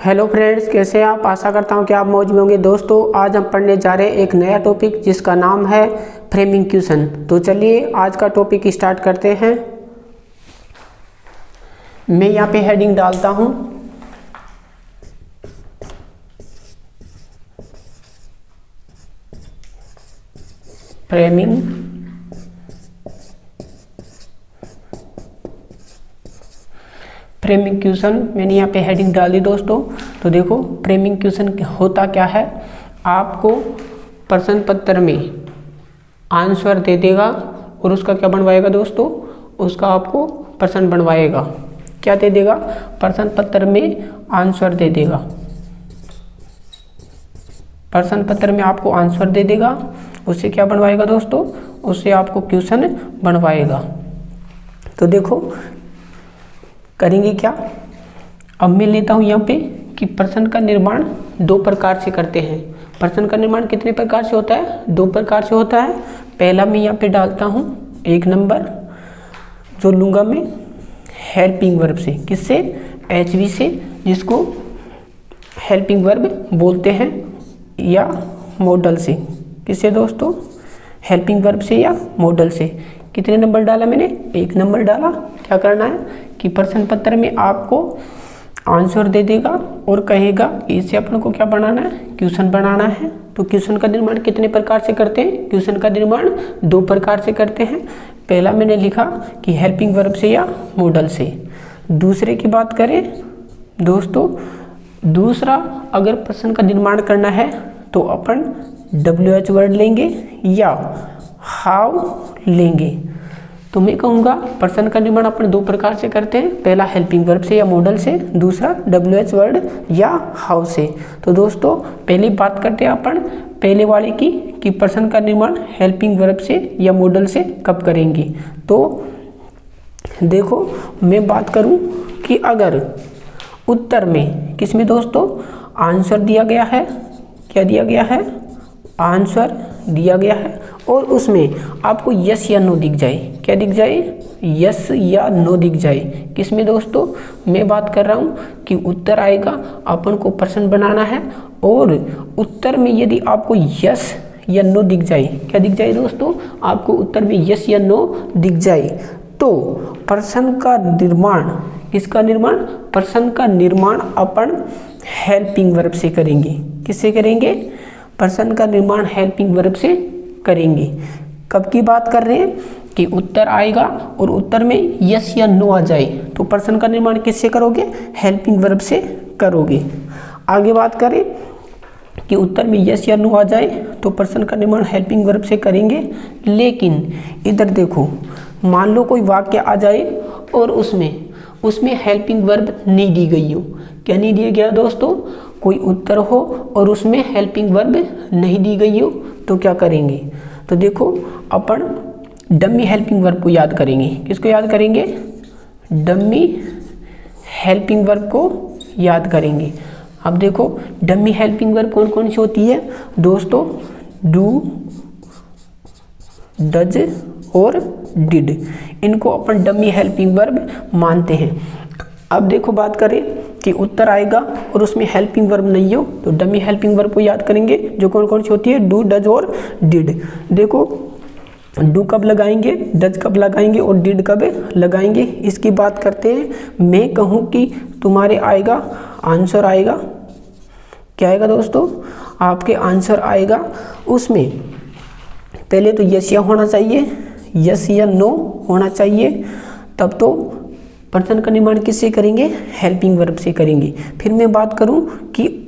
Hello friends, कैसे हैं आप। आशा करता हूं कि आप मौज में होंगे। दोस्तों, आज हम पढ़ने जा रहे हैं एक नया टॉपिक जिसका नाम है फ्रेमिंग क्वेश्चन। तो चलिए आज का टॉपिक स्टार्ट करते हैं। मैं यहाँ पे हेडिंग डालता हूं, फ्रेमिंग क्वेश्चन। मैंने यहाँ पे हेडिंग डाल दी दोस्तों। तो देखो, फ्रेमिंग क्वेश्चन होता क्या है। आपको प्रश्न पत्र में आंसर दे देगा और उसका क्या बनवाएगा दोस्तों, उसका आपको प्रश्न बनवाएगा। क्या दे देगा, प्रश्न पत्र में आंसर दे देगा। प्रश्न पत्र में आपको आंसर दे देगा, उससे क्या बनवाएगा दोस्तों, उससे आपको क्वेश्चन बनवाएगा। तो देखो करेंगे क्या। अब मैं लेता हूँ यहाँ पे कि प्रश्न का निर्माण दो प्रकार से करते हैं। प्रश्न का निर्माण कितने प्रकार से होता है, दो प्रकार से होता है। पहला मैं यहाँ पे डालता हूँ 1 नंबर, जो लूँगा मैं हेल्पिंग वर्ब से। किससे, HV से, जिसको हेल्पिंग वर्ब बोलते हैं, या मॉडल से। किससे दोस्तों, हेल्पिंग वर्ब से या मॉडल से। कितने नंबर डाला मैंने, 1 नंबर डाला। क्या करना है कि प्रश्न पत्र में आपको आंसर दे देगा और कहेगा कि इससे अपन को क्या बनाना है, क्वेश्चन बनाना है। तो क्वेश्चन का निर्माण कितने प्रकार से करते हैं, क्वेश्चन का निर्माण 2 प्रकार से करते हैं। पहला मैंने लिखा कि हेल्पिंग वर्ब से या मॉडल से। दूसरे की बात करें दोस्तों, दूसरा अगर प्रश्न का निर्माण करना है तो अपन WH वर्ड लेंगे या हाउ लेंगे। तो मैं कहूँगा प्रश्न का निर्माण अपन 2 प्रकार से करते हैं। पहला हेल्पिंग वर्ब से या मॉडल से, दूसरा WH वर्ड या हाउ से। तो दोस्तों पहले बात करते हैं अपन पहले वाले की कि प्रश्न का निर्माण हेल्पिंग वर्ब से या मॉडल से कब करेंगे। तो देखो मैं बात करूँ कि अगर उत्तर में किसमें दोस्तों आंसर दिया गया है, क्या दिया गया है, आंसर दिया गया है, और उसमें आपको यस या नो दिख जाए। क्या दिख जाए, यस या नो दिख जाए। किसमें दोस्तों, मैं बात कर रहा हूँ कि उत्तर आएगा, अपन को प्रश्न बनाना है, और उत्तर में यदि आपको यस या नो दिख जाए, क्या दिख जाए दोस्तों, आपको उत्तर में यस या नो दिख जाए, तो प्रश्न का निर्माण, किसका निर्माण, प्रश्न का निर्माण अपन हेल्पिंग वर्ब से करेंगे। किससे करेंगे, प्रश्न का निर्माण हेल्पिंग वर्ब से करेंगे। कब की बात कर रहे हैं कि उत्तर आएगा और उत्तर में यस या नो आ जाए, तो प्रश्न का निर्माण किससे करोगे, हेल्पिंग वर्ब से करोगे। आगे बात करें कि उत्तर में यस या नो आ जाए तो प्रश्न का निर्माण हेल्पिंग वर्ब से करेंगे। लेकिन इधर देखो, मान लो कोई वाक्य आ जाए और उसमें हेल्पिंग वर्ब नहीं दी गई हो। क्या नहीं दिया गया दोस्तों, कोई उत्तर हो और उसमें हेल्पिंग वर्ब नहीं दी गई हो, तो क्या करेंगे। तो देखो अपन डमी हेल्पिंग वर्ब को याद करेंगे। किसको याद करेंगे, डमी हेल्पिंग वर्ब को याद करेंगे। अब देखो डमी हेल्पिंग वर्ब कौन कौन सी होती है दोस्तों, डू, डज और डिड। इनको अपन डमी हेल्पिंग वर्ब मानते हैं। अब देखो बात करें कि उत्तर आएगा और उसमें हेल्पिंग वर्ब नहीं हो, तो डमी हेल्पिंग वर्ब को याद करेंगे, जो कौन कौन सी होती है, डू, डज और डिड। देखो डू कब लगाएंगे, डज कब लगाएंगे और डिड कब लगाएंगे, इसकी बात करते हैं। मैं कहूँ कि तुम्हारे आएगा, आंसर आएगा, क्या आएगा दोस्तों, आपके आंसर आएगा। उसमें पहले तो यस या होना चाहिए, यस या नो होना चाहिए, तब तो प्रश्न का निर्माण किससे करेंगे, हेल्पिंग वर्ब से करेंगे। फिर मैं बात करूं कि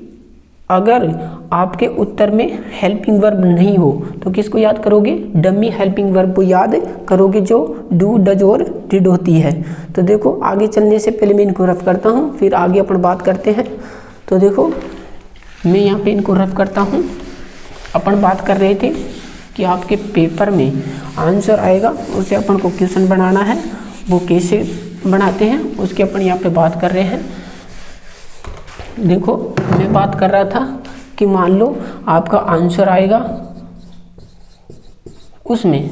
अगर आपके उत्तर में हेल्पिंग वर्ब नहीं हो तो किसको याद करोगे, डमी हेल्पिंग वर्ब को याद करोगे, जो डू, डज और डिड होती है। तो देखो आगे चलने से पहले मैं इनको रफ करता हूं, फिर आगे अपन बात करते हैं। तो देखो मैं यहाँ पे इनको रफ करता हूँ। अपन बात कर रहे थे कि आपके पेपर में आंसर आएगा, उसे अपन को क्वेश्चन बनाना है। वो कैसे बनाते हैं उसकी अपन यहाँ पे बात कर रहे हैं। देखो मैं बात कर रहा था कि मान लो आपका आंसर आएगा, उसमें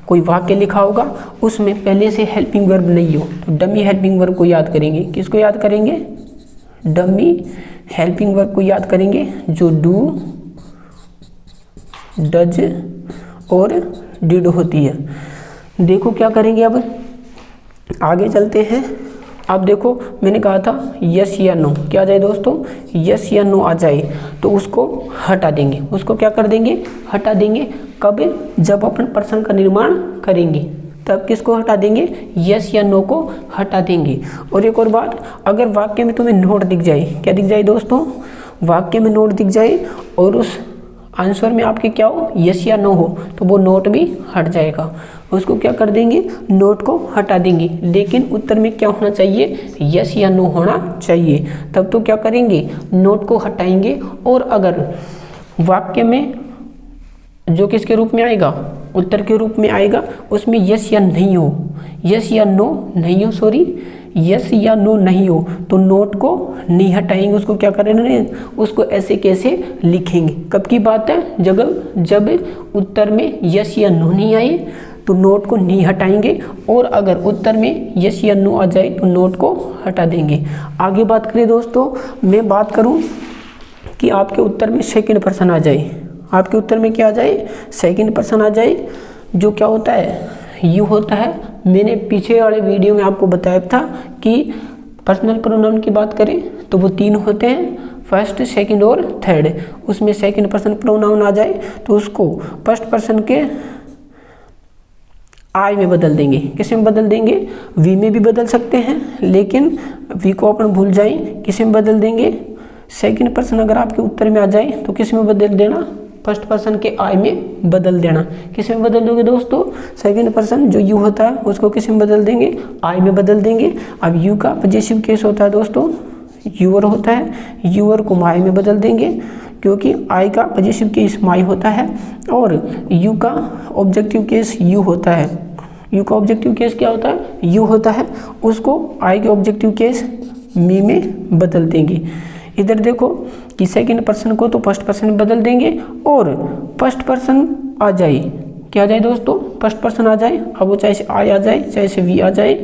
कोई वाक्य लिखा होगा, उसमें पहले से हेल्पिंग वर्ब नहीं हो, तो डमी हेल्पिंग वर्ब को याद करेंगे। किसको याद करेंगे, डमी हेल्पिंग वर्ब को याद करेंगे जो डू, डज और डिड होती है। देखो क्या करेंगे, अब आगे चलते हैं। अब देखो मैंने कहा था यस या नो, क्या आ जाए दोस्तों, यस या नो आ जाए तो उसको हटा देंगे। उसको क्या कर देंगे, हटा देंगे। कब, जब अपन प्रश्न का निर्माण करेंगे तब किसको हटा देंगे, यस या नो को हटा देंगे। और एक और बात, अगर वाक्य में तुम्हें नोट दिख जाए, क्या दिख जाए दोस्तों, वाक्य में नोट दिख जाए और उस आंसर में आपके क्या हो, यस या नो हो, तो वो नोट भी हट जाएगा। उसको क्या कर देंगे, नोट को हटा देंगे। लेकिन उत्तर में क्या होना चाहिए, यस या नो होना चाहिए। तब तो क्या करेंगे, नोट को हटाएंगे। और अगर वाक्य में जो किसके रूप में आएगा, उत्तर के रूप में आएगा, उसमें यस या नहीं हो, यस या नो नहीं हो, सॉरी यस या नो नहीं हो, तो नोट को नहीं हटाएंगे। उसको क्या करेंगे, उसको ऐसे कैसे लिखेंगे। कब की बात है, जब उत्तर में यस या नो नहीं आए तो नोट को नहीं हटाएंगे। और अगर उत्तर में यस या नो आ जाए तो नोट को हटा देंगे। आगे बात करें दोस्तों, मैं बात करूं कि आपके उत्तर में सेकंड पर्सन आ जाए। आपके उत्तर में क्या आ जाए, सेकंड पर्सन आ जाए, जो क्या होता है, यू होता है। मैंने पीछे वाले वीडियो में आपको बताया था कि पर्सनल प्रोनाउन की बात करें तो वो 3 होते हैं, फर्स्ट, सेकंड और थर्ड। उसमें सेकंड पर्सन प्रोनाउन आ जाए तो उसको फर्स्ट पर्सन के आई में बदल देंगे। किस में बदल देंगे, वी में भी बदल सकते हैं, लेकिन वी को अपन भूल जाए, किस में बदल देंगे, सेकंड पर्सन अगर आपके उत्तर में आ जाए तो किस में बदल देना, फर्स्ट पर्सन के आई में बदल देना। किस में बदल दोगे दोस्तों, सेकंड पर्सन जो यू होता है उसको किस में बदल देंगे, आई में बदल देंगे। अब यू का पॉजेसिव केस होता है दोस्तों, यूअर होता है, यूअर को माई में बदल देंगे क्योंकि आई का पॉजेसिव केस माई होता है। और यू का ऑब्जेक्टिव केस यू होता है, यू का ऑब्जेक्टिव केस क्या होता है, यू होता है, उसको आई के ऑब्जेक्टिव केस मी में बदल देंगे। इधर देखो कि सेकंड पर्सन को तो फर्स्ट पर्सन में बदल देंगे और फर्स्ट पर्सन आ जाए, क्या आ जाए दोस्तों, फर्स्ट पर्सन आ जाए। अब वो चाहे से आई आ जाए चाहे से वी आ जाए,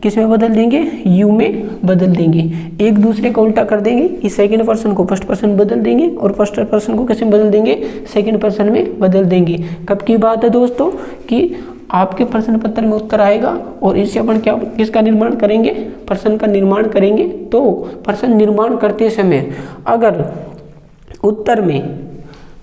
किस में बदल देंगे, यू में बदल देंगे। एक दूसरे का उल्टा कर देंगे कि सेकंड पर्सन को फर्स्ट पर्सन बदल देंगे और फर्स्ट पर्सन को किस में बदल देंगे, सेकंड पर्सन में बदल देंगे। कब की बात है दोस्तों कि आपके प्रश्न पत्र में उत्तर आएगा और इससे अपन क्या किसका निर्माण करेंगे, प्रश्न का निर्माण करेंगे। तो प्रश्न निर्माण करते समय अगर उत्तर में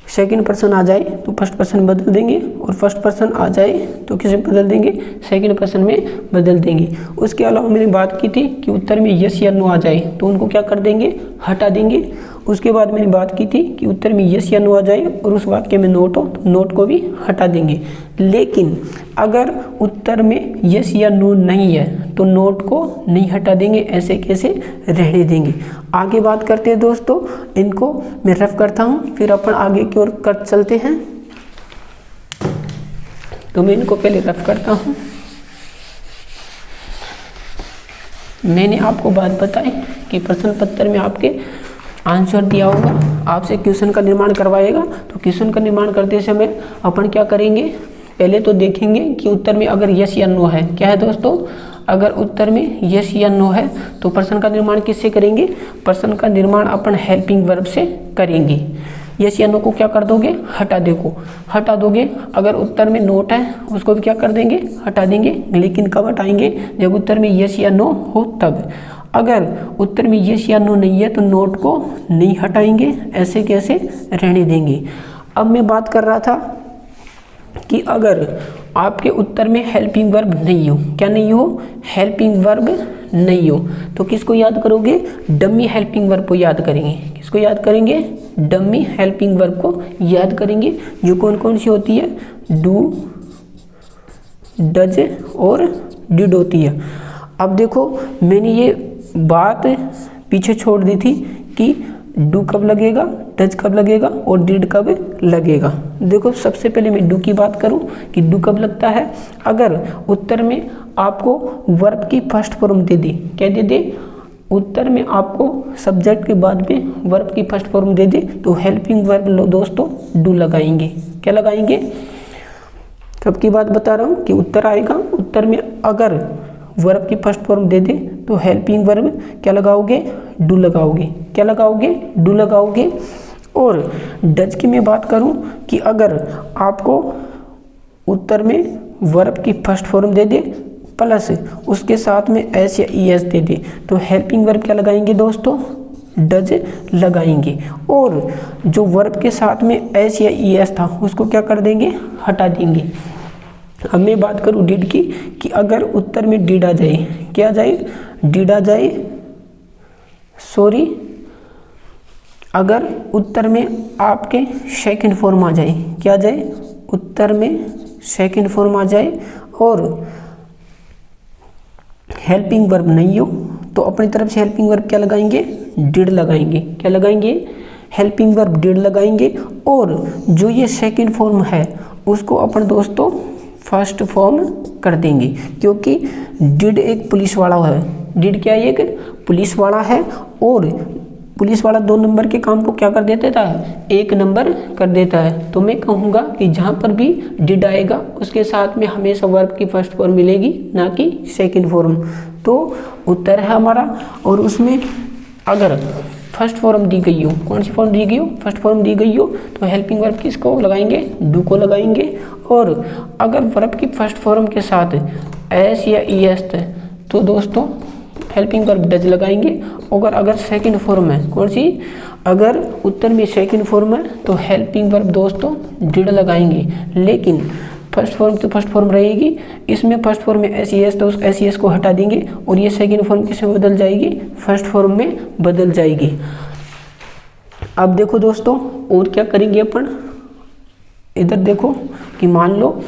सेकंड पर्सन आ जाए तो फर्स्ट पर्सन बदल देंगे और फर्स्ट पर्सन आ जाए तो किसे बदल देंगे, सेकंड पर्सन में बदल देंगे। उसके अलावा मैंने बात की थी कि उत्तर में यस या नो आ जाए तो उनको क्या कर देंगे, हटा देंगे। उसके बाद मैंने बात की थी कि उत्तर में यस या नो आ जाए और उस वाक्य में नोट हो तो नोट को भी हटा देंगे। लेकिन अगर उत्तर में यस या नो नहीं है तो नोट को नहीं हटा देंगे, ऐसे कैसे रहने देंगे। आगे बात करते हैं दोस्तों, इनको मैं रफ करता हूँ फिर अपन आगे की ओर कर चलते हैं। तो मैं इनको पहले रफ करता हूँ। मैंने आपको बात बताई कि प्रश्न पत्र में आपके आंसर दिया होगा, आपसे क्वेश्चन का निर्माण करवाएगा। तो क्वेश्चन का निर्माण करते समय अपन क्या करेंगे, पहले तो देखेंगे कि उत्तर में अगर यस या नो है, क्या है दोस्तों, अगर उत्तर में यस या नो है तो प्रश्न का निर्माण किससे करेंगे, प्रश्न का निर्माण अपन हेल्पिंग वर्ब से करेंगे। यस या नो को क्या कर दोगे, हटा दोगे। अगर उत्तर में नोट है उसको भी क्या कर देंगे, हटा देंगे। लेकिन कब हटाएंगे, जब उत्तर में यस या नो हो तब। अगर उत्तर में यस या नो नहीं है तो नोट को नहीं हटाएंगे, ऐसे कैसे रहने देंगे। अब मैं बात कर रहा था कि अगर आपके उत्तर में हेल्पिंग वर्ब नहीं हो, क्या नहीं हो, हेल्पिंग वर्ब नहीं हो, तो किसको याद करोगे, डमी हेल्पिंग वर्ब को याद करेंगे। किसको याद करेंगे, डमी हेल्पिंग वर्ब को याद करेंगे। जो कौन कौन सी होती है, डू, डज और डिड होती है। अब देखो मैंने ये बात पीछे छोड़ दी थी कि डू कब लगेगा, डज कब लगेगा और डिड कब लगेगा। देखो सबसे पहले मैं डू की बात करूं कि डू कब लगता है, अगर उत्तर में आपको वर्ब की फर्स्ट फॉर्म दे दी, क्या दे दे, उत्तर में आपको सब्जेक्ट के बाद में वर्ब की फर्स्ट फॉर्म दे दे तो हेल्पिंग वर्ब दोस्तों डू लगाएंगे। क्या लगाएंगे, कब की बात बता रहा हूँ कि उत्तर आएगा, उत्तर में अगर वर्ब की फर्स्ट फॉर्म दे दे तो हेल्पिंग वर्ब क्या लगाओगे, डू लगाओगे। क्या लगाओगे, डू लगाओगे। और डज की मैं बात करूं कि अगर आपको उत्तर में वर्ब की फर्स्ट फॉर्म दे दे प्लस उसके साथ में एस या ई एस दे दे तो हेल्पिंग वर्ब क्या लगाएंगे दोस्तों, डज लगाएंगे। और जो वर्ब के साथ में एस या ई एस था उसको क्या कर देंगे, हटा देंगे। अब मैं बात करूँ डिड की कि अगर उत्तर में डिड आ जाए, क्या आ जाए, डिड आ जाए, सॉरी, अगर उत्तर में आपके सेकंड फॉर्म आ जाए, क्या आ जाए, उत्तर में सेकंड फॉर्म आ जाए और हेल्पिंग वर्ब नहीं हो तो अपनी तरफ से हेल्पिंग वर्ब क्या लगाएंगे, डिड लगाएंगे। क्या लगाएंगे, हेल्पिंग वर्ब डिड लगाएंगे। और जो ये सेकंड फॉर्म है उसको अपन दोस्तों फर्स्ट फॉर्म कर देंगे, क्योंकि डिड एक पुलिस वाला है। डिड क्या है, एक पुलिस वाला है और पुलिस वाला 2 नंबर के काम को क्या कर देता है, 1 नंबर कर देता है। तो मैं कहूँगा कि जहाँ पर भी डिड आएगा उसके साथ में हमेशा वर्ब की फर्स्ट फॉर्म मिलेगी, ना कि सेकंड फॉर्म। तो उत्तर है हमारा। और उसमें अगर फर्स्ट फॉर्म दी गई हो, कौन सी फॉर्म दी गई हो, फर्स्ट फॉर्म दी गई हो तो हेल्पिंग वर्ब किसको लगाएंगे, डू को लगाएंगे। और अगर वर्ब की फर्स्ट फॉर्म के साथ एस या ई एस तो दोस्तों हेल्पिंग वर्ब डज लगाएंगे। और अगर सेकंड फॉर्म है, कौन सी, अगर उत्तर में सेकंड फॉर्म है तो हेल्पिंग वर्ब दोस्तों डिड लगाएंगे। लेकिन फर्स्ट फॉर्म तो फर्स्ट फॉर्म रहेगी, इसमें फर्स्ट फॉर्म में एस ई एस तो उस एस ई एस को हटा देंगे और ये सेकंड फॉर्म किसमें बदल जाएगी, फर्स्ट फॉर्म में बदल जाएगी। अब देखो दोस्तों और क्या करेंगे अपन, इधर देखो कि मान लो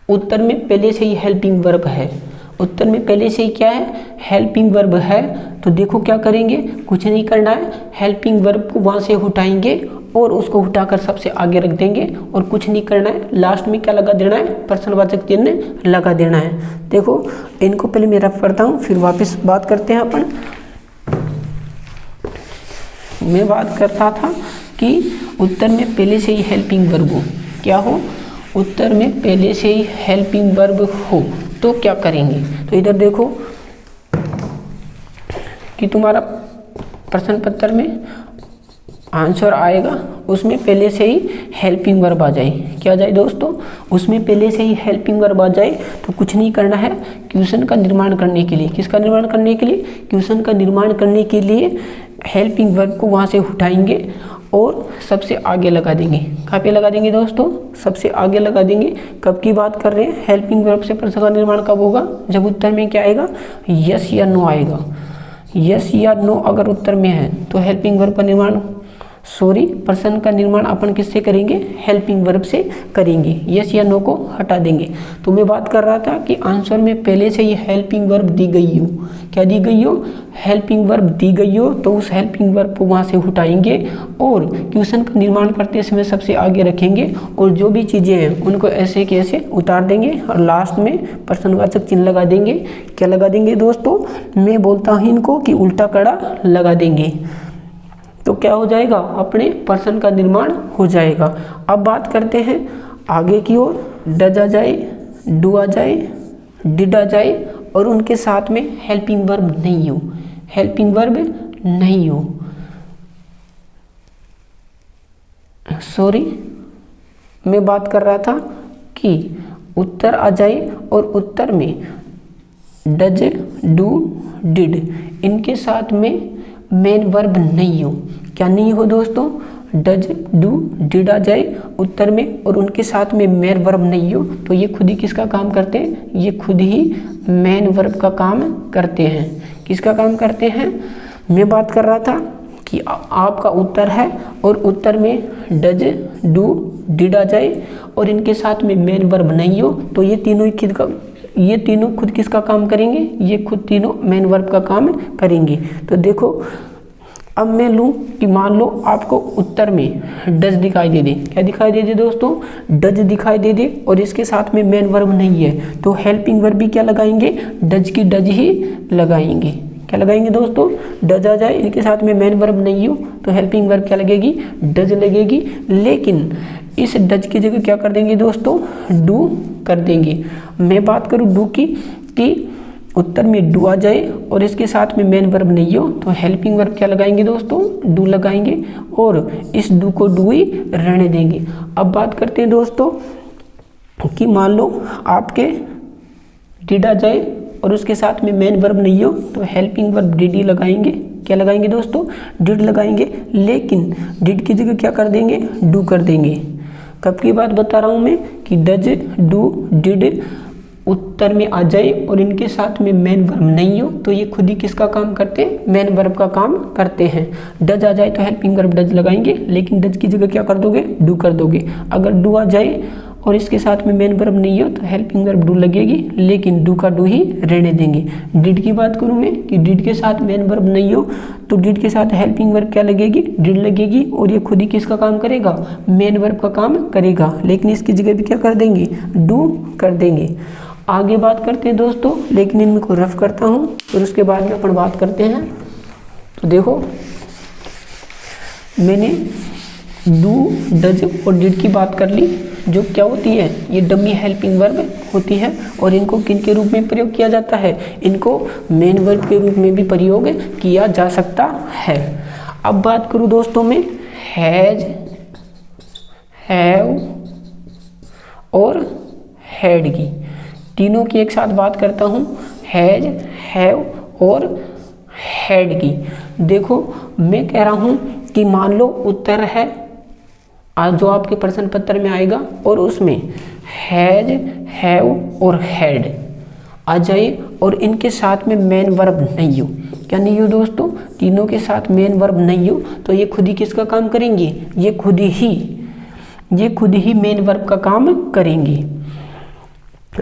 उत्तर में पहले से ही हेल्पिंग वर्ब है, उत्तर में पहले से ही क्या है, हेल्पिंग वर्ब है। तो देखो क्या करेंगे, कुछ नहीं करना है, हेल्पिंग वर्ब को वहाँ से उठाएंगे और उसको उठाकर सबसे आगे रख देंगे और कुछ नहीं करना है। लास्ट में क्या लगा देना है, प्रश्नवाचक चिन्ह लगा देना है। देखो इनको पहले मैं रफ करता हूँ फिर वापस बात करते हैं अपन। मैं बात करता था कि उत्तर में पहले से ही हेल्पिंग वर्ब हो, क्या हो, उत्तर में पहले से ही हेल्पिंग वर्ब हो तो क्या करेंगे। तो इधर देखो कि तुम्हारा प्रश्न पत्र में आंसर आएगा, उसमें पहले से ही हेल्पिंग वर्ब आ जाए। क्या आ जाए दोस्तों, उसमें पहले से ही हेल्पिंग वर्ब आ जाए तो कुछ नहीं करना है, क्वेश्चन का निर्माण करने के लिए, किसका निर्माण करने के लिए, क्वेश्चन का निर्माण करने के लिए हेल्पिंग वर्ब को वहाँ से उठाएंगे और सबसे आगे लगा देंगे। कहाँ पे लगा देंगे दोस्तों, सबसे आगे लगा देंगे। कब की बात कर रहे हैं, हेल्पिंग वर्ब से प्रश्न का निर्माण कब होगा, जब उत्तर में क्या आएगा, यस या नो आएगा। यस या नो अगर उत्तर में है तो हेल्पिंग वर्ब का निर्माण, सॉरी, प्रश्न का निर्माण अपन किससे करेंगे, हेल्पिंग वर्ब से करेंगे। यस या नो को हटा देंगे। तो मैं बात कर रहा था कि आंसर में पहले से ही हेल्पिंग वर्ब दी गई हो, क्या दी गई हो, हेल्पिंग वर्ब दी गई हो तो उस हेल्पिंग वर्ब को वहाँ से उठाएंगे और क्वेश्चन का निर्माण करते समय सबसे आगे रखेंगे और जो भी चीज़ें हैं उनको ऐसे के ऐसे उतार देंगे और लास्ट में प्रश्नवाचक चिन्ह लगा देंगे। क्या लगा देंगे दोस्तों, मैं बोलता हूँ इनको कि उल्टा कड़ा लगा देंगे। तो क्या हो जाएगा, अपने प्रश्न का निर्माण हो जाएगा। अब बात करते हैं आगे की ओर, डज आ जाए, डू आ जाए, डिड आ जाए और उनके साथ में हेल्पिंग वर्ब नहीं हो, हेल्पिंग वर्ब नहीं हो, सॉरी, मैं बात कर रहा था कि उत्तर आ जाए और उत्तर में डज, डू, डिड इनके साथ में मेन वर्ब नहीं हो। क्या नहीं हो दोस्तों, डज, डू, डिड आ जाए उत्तर में और उनके साथ में मेन वर्ब नहीं हो तो ये खुद ही किसका काम करते हैं, ये खुद ही मेन वर्ब का काम करते हैं। किसका काम करते हैं, मैं बात कर रहा था कि आपका उत्तर है और उत्तर में डज, डू, डिड आ जाए और इनके साथ में मेन वर्ब नहीं हो तो ये तीनों ही ये तीनों खुद किसका काम करेंगे, ये खुद तीनों मेन वर्ब का काम करेंगे। तो देखो अब मैं लूँ कि मान लो आपको उत्तर में डज दिखाई दे दे, क्या दिखाई दे दे दोस्तों, डज दिखाई दे दे और इसके साथ में मेन वर्ब नहीं है तो हेल्पिंग वर्ब भी क्या लगाएंगे, डज की डज ही लगाएंगे। क्या लगाएंगे दोस्तों, डज आ जाए, इनके साथ में मेन वर्ब नहीं हो तो हेल्पिंग वर्ब क्या लगेगी, डज लगेगी। लेकिन इस डज की जगह क्या कर देंगे दोस्तों, डू कर देंगे। मैं बात करूँ डू की कि उत्तर में डू आ जाए और इसके साथ में मेन वर्ब नहीं हो तो हेल्पिंग वर्ब क्या लगाएंगे दोस्तों, डू लगाएंगे और इस डू को डू ही रहने देंगे। अब बात करते हैं दोस्तों कि मान लो आपके डिड आ जाए और उसके साथ में मेन वर्ब नहीं हो तो हेल्पिंग वर्ब डिड ही लगाएंगे। क्या लगाएंगे दोस्तों, डिड लगाएंगे, लेकिन डिड की जगह क्या कर देंगे, डू कर देंगे। कब की बात बता रहा हूँ मैं कि डज, डू, डिड उत्तर में आ जाए और इनके साथ में मेन वर्ब नहीं हो तो ये खुद ही किसका काम करते हैं, मेन वर्ब का काम करते हैं। डज आ जाए तो हेल्पिंग वर्ब डज लगाएंगे, लेकिन डज की जगह क्या कर दोगे, डू कर दोगे। अगर डू आ जाए और इसके साथ में मेन वर्ब नहीं हो तो हेल्पिंग वर्ब डू लगेगी, लेकिन डू का डू ही रहने देंगे। डिड की बात करूँ मैं कि डिड के साथ मेन वर्ब नहीं हो तो डिड के साथ हेल्पिंग वर्ब क्या लगेगी, डिड लगेगी और ये खुद ही किसका काम करेगा, मेन वर्ब का काम करेगा, लेकिन इसकी जगह भी क्या कर देंगे, डू कर देंगे। आगे बात करते हैं दोस्तों, लेकिन इनको रफ करता हूँ और उसके बाद में अपन बात करते हैं। तो देखो मैंने डू, डज और डिड की बात कर ली, जो क्या होती है, ये डमी हेल्पिंग वर्ब होती है और इनको किन के रूप में प्रयोग किया जाता है, इनको मेन वर्ब के रूप में भी प्रयोग किया जा सकता है। अब बात करूँ दोस्तों मैं हैज, हैव और हैड की, तीनों की एक साथ बात करता हूँ, हैज, हैव और हैड की। देखो मैं कह रहा हूँ कि मान लो उत्तर है जो आपके प्रश्न पत्र में आएगा और उसमें हैज, हैव और हैड आ जाए और इनके साथ में मेन वर्ब नहीं हो। क्या नहीं हो दोस्तों, तीनों के साथ मेन वर्ब नहीं हो तो ये खुद ही किसका काम करेंगे, ये खुद ही मेन वर्ब का काम करेंगे।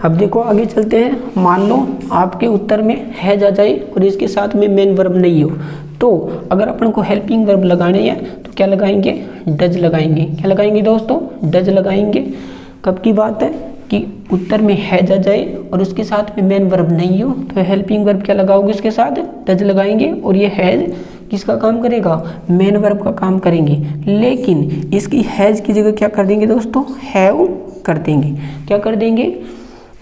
अब देखो आगे चलते हैं। मान लो आपके उत्तर में हैज आ जाए और इसके साथ में मेन वर्ब नहीं हो तो अगर अपन को हेल्पिंग वर्ब लगाने हैं तो क्या लगाएंगे, डज लगाएंगे। क्या लगाएंगे दोस्तों, डज लगाएंगे। कब की बात है कि उत्तर में हैज आ जाए और उसके साथ में मेन वर्ब नहीं हो तो हेल्पिंग वर्ब क्या लगाओगे, इसके साथ डज लगाएंगे और ये हैज किसका काम करेगा, मेन वर्ब का काम करेंगे, लेकिन इसकी हैज की जगह क्या कर देंगे दोस्तों, हैव कर देंगे। क्या कर देंगे,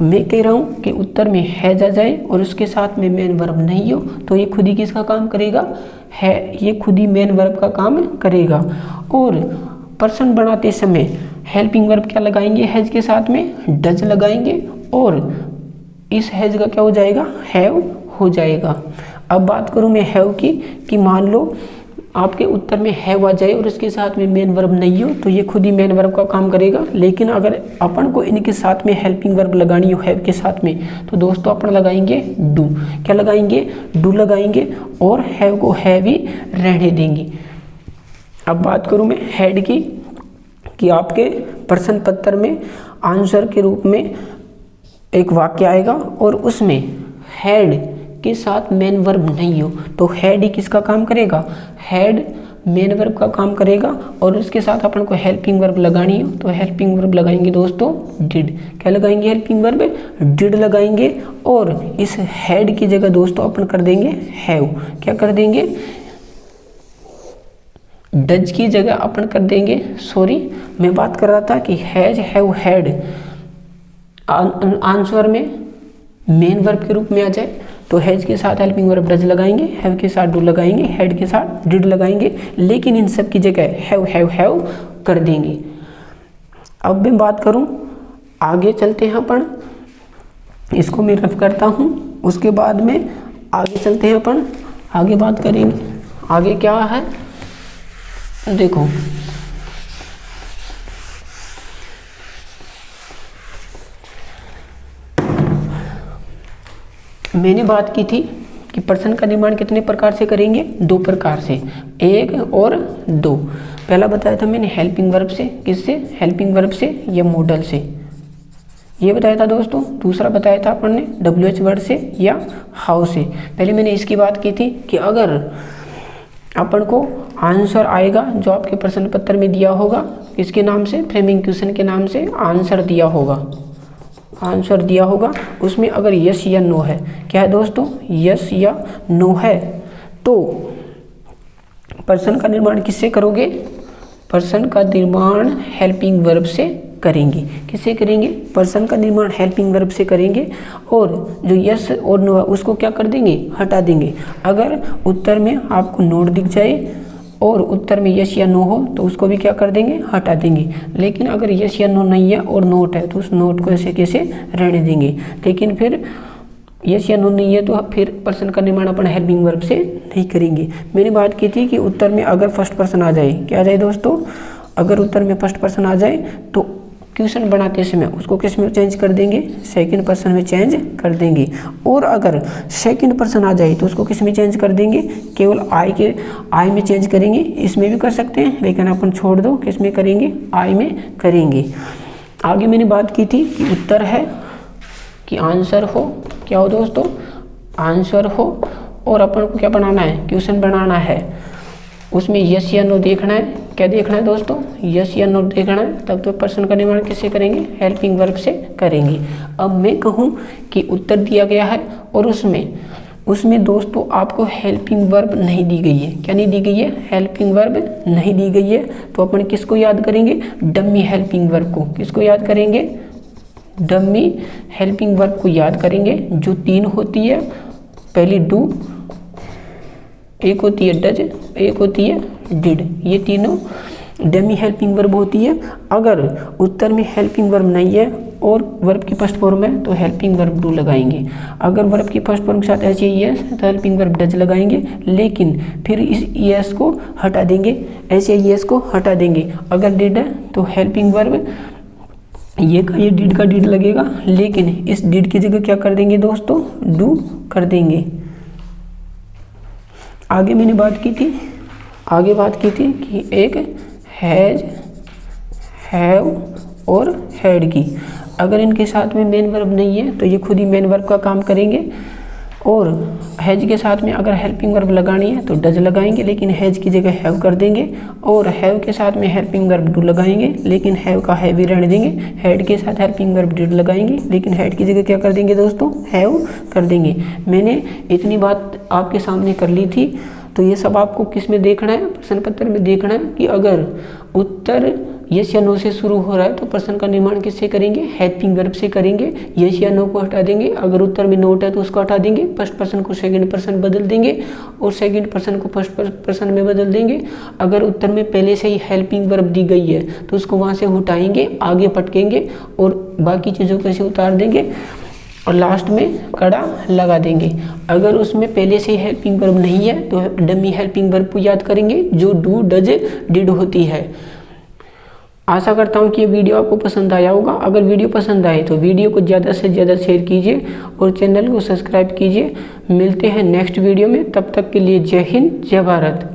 मैं कह रहा हूँ कि उत्तर में हैज आ जाए और उसके साथ में मेन वर्ब नहीं हो तो ये खुद ही किसका काम करेगा, है, ये खुद ही मेन वर्ब का काम करेगा। और प्रश्न बनाते समय हेल्पिंग वर्ब क्या लगाएंगे, हैज के साथ में डज लगाएंगे और इस हैज का क्या हो जाएगा, हैव हो जाएगा। अब बात करूँ मैं हैव की कि मान लो आपके उत्तर में हैव आ जाए और इसके साथ में मेन वर्ब नहीं हो तो ये खुद ही मेन वर्ब का काम करेगा, लेकिन अगर अपन को इनके साथ में हेल्पिंग वर्ब लगानी हो हैव के साथ में तो दोस्तों अपन लगाएंगे डू। क्या लगाएंगे, डू लगाएंगे और हैव को हैव ही रहने देंगे। अब बात करूं मैं हैड की कि आपके प्रश्न पत्र में आंसर के रूप में एक वाक्य आएगा और उसमें हैड के साथ मेन वर्ब नहीं हो तो हैड ही किसका काम करेगा, हैड मेन वर्ब का काम करेगा और उसके साथ अपन को हेल्पिंग वर्ब लगानी हो तो हेल्पिंग वर्ब लगाएंगे दोस्तों डिड। क्या लगाएंगे, हेल्पिंग वर्ब डिड लगाएंगे और इस हैड की जगह दोस्तों अपन कर देंगे हैव। क्या कर देंगे, डज की जगह अपन कर देंगे, सॉरी मैं बात कर रहा था कि हैज, हैव, हैड आंसर में मेन वर्ब के रूप में आ जाए तो हैज के साथ हेल्पिंग वर्ब डज लगाएंगे, हैव के साथ डू लगाएंगे, हैड के साथ डिड लगाएंगे, लेकिन इन सब की जगह हैव कर देंगे। अब मैं बात करूं, आगे चलते हैं अपन, इसको मैं रफ करता हूं, उसके बाद में आगे चलते हैं अपन, आगे बात करेंगे। आगे क्या है देखो, मैंने बात की थी कि प्रश्न का निर्माण कितने प्रकार से करेंगे, दो प्रकार से, एक और दो। पहला बताया था मैंने हेल्पिंग वर्ब से, किससे, हेल्पिंग वर्ब से या मॉडल से, ये बताया था दोस्तों। दूसरा बताया था अपन ने WH वर्ड से या हाउ से। पहले मैंने इसकी बात की थी कि अगर अपन को आंसर आएगा जो आपके प्रश्न पत्र में दिया होगा, इसके नाम से फ्रेमिंग क्वेश्चन के नाम से आंसर दिया होगा, उसमें अगर यस या नो है, क्या है दोस्तों, यस या नो है, तो प्रश्न का निर्माण किससे करोगे, पर्सन का निर्माण हेल्पिंग वर्ब से करेंगे। किससे करेंगे? पर्सन का निर्माण हेल्पिंग वर्ब से करेंगे और जो यस और नो है उसको क्या कर देंगे? हटा देंगे। अगर उत्तर में आपको नोट दिख जाए और उत्तर में यस या नो हो तो उसको भी क्या कर देंगे? हटा देंगे। लेकिन अगर यस या नो नहीं है और नोट है तो उस नोट को ऐसे कैसे रहने देंगे। लेकिन फिर यस या नो नहीं है तो फिर पर्सन का निर्माण अपन हेल्पिंग वर्ब से नहीं करेंगे। मैंने बात की थी कि उत्तर में अगर फर्स्ट पर्सन आ जाए, क्या आ जाए दोस्तों? अगर उत्तर में फर्स्ट पर्सन आ जाए तो क्वेश्चन बनाते समय उसको किस में चेंज कर देंगे? सेकंड पर्सन में चेंज कर देंगे। और अगर सेकंड पर्सन आ जाए तो उसको किस में चेंज कर देंगे? केवल आई में चेंज करेंगे। इसमें भी कर सकते हैं लेकिन अपन छोड़ दो, किस में करेंगे? आई में करेंगे। आगे मैंने बात की थी कि उत्तर है कि आंसर हो, क्या हो दोस्तों? आंसर हो। और अपन को क्या बनाना है? क्वेश्चन बनाना है। उसमें यस या नो देखना है। क्या देखना है दोस्तों? यस या नो देखना है। तब तो पर्सन का निर्माण किससे करेंगे? हेल्पिंग वर्ब से करेंगे। अब मैं कहूँ कि उत्तर दिया गया है और उसमें दोस्तों आपको हेल्पिंग वर्ब नहीं दी गई है। क्या नहीं दी गई है? हेल्पिंग वर्ब नहीं दी गई है। तो अपन किसको याद करेंगे? डमी हेल्पिंग वर्ब को। किसको याद करेंगे? डमी हेल्पिंग वर्ब को याद करेंगे, जो 3 होती है। पहली डू, एक होती है डज, एक होती है डिड। ये तीनों डमी हेल्पिंग वर्ब होती है। अगर उत्तर में हेल्पिंग वर्ब नहीं है और वर्ब की फर्स्ट फॉर्म है तो हेल्पिंग वर्ब डू लगाएंगे। अगर वर्ब की फर्स्ट फॉर्म के साथ एच ई एस तो हेल्पिंग वर्ब डज लगाएंगे। लेकिन फिर इस ई एस को हटा देंगे, एच ई एस को हटा देंगे। अगर डिड है तो हेल्पिंग वर्ब ये डिड का डिड लगेगा, लेकिन इस डिड की जगह क्या कर देंगे दोस्तों? डू कर देंगे। आगे मैंने बात की थी कि एक हैज, हैव और हैड की। अगर इनके साथ में मेन वर्ब नहीं है तो ये खुद ही मेन वर्ब का काम करेंगे। और हैज के साथ में अगर हेल्पिंग वर्ब लगानी है तो डज लगाएंगे, लेकिन हैज की जगह हैव कर देंगे। और हैव के साथ में हेल्पिंग वर्ब डू लगाएंगे, लेकिन हैव का हैव ही रहने देंगे। हैड के साथ हेल्पिंग वर्ब डिड लगाएंगे, लेकिन हैड की जगह क्या कर देंगे दोस्तों? हैव कर देंगे। मैंने इतनी बात आपके सामने कर ली थी। तो ये सब आपको किस में देखना है? प्रश्न पत्र में देखना है कि अगर उत्तर यस या नो से शुरू हो रहा है तो प्रश्न का निर्माण किससे करेंगे? हेल्पिंग वर्ब से करेंगे। यस या नो को हटा देंगे। अगर उत्तर में नोट है तो उसको हटा देंगे। फर्स्ट पर्सन को सेकंड पर्सन बदल देंगे और सेकंड पर्सन को फर्स्ट पर्सन में बदल देंगे। अगर उत्तर में पहले से ही हेल्पिंग वर्ब दी गई है तो उसको वहाँ से हटाएंगे, आगे पटकेंगे और बाकी चीज़ों को ऐसे उतार देंगे और लास्ट में कड़ा लगा देंगे। अगर उसमें पहले से हेल्पिंग वर्ब नहीं है तो डमी हेल्पिंग वर्ब को याद करेंगे, जो डू डज डिड होती है। आशा करता हूँ कि ये वीडियो आपको पसंद आया होगा। अगर वीडियो पसंद आए तो वीडियो को ज़्यादा से ज़्यादा शेयर कीजिए और चैनल को सब्सक्राइब कीजिए। मिलते हैं नेक्स्ट वीडियो में, तब तक के लिए जय हिंद, जय भारत।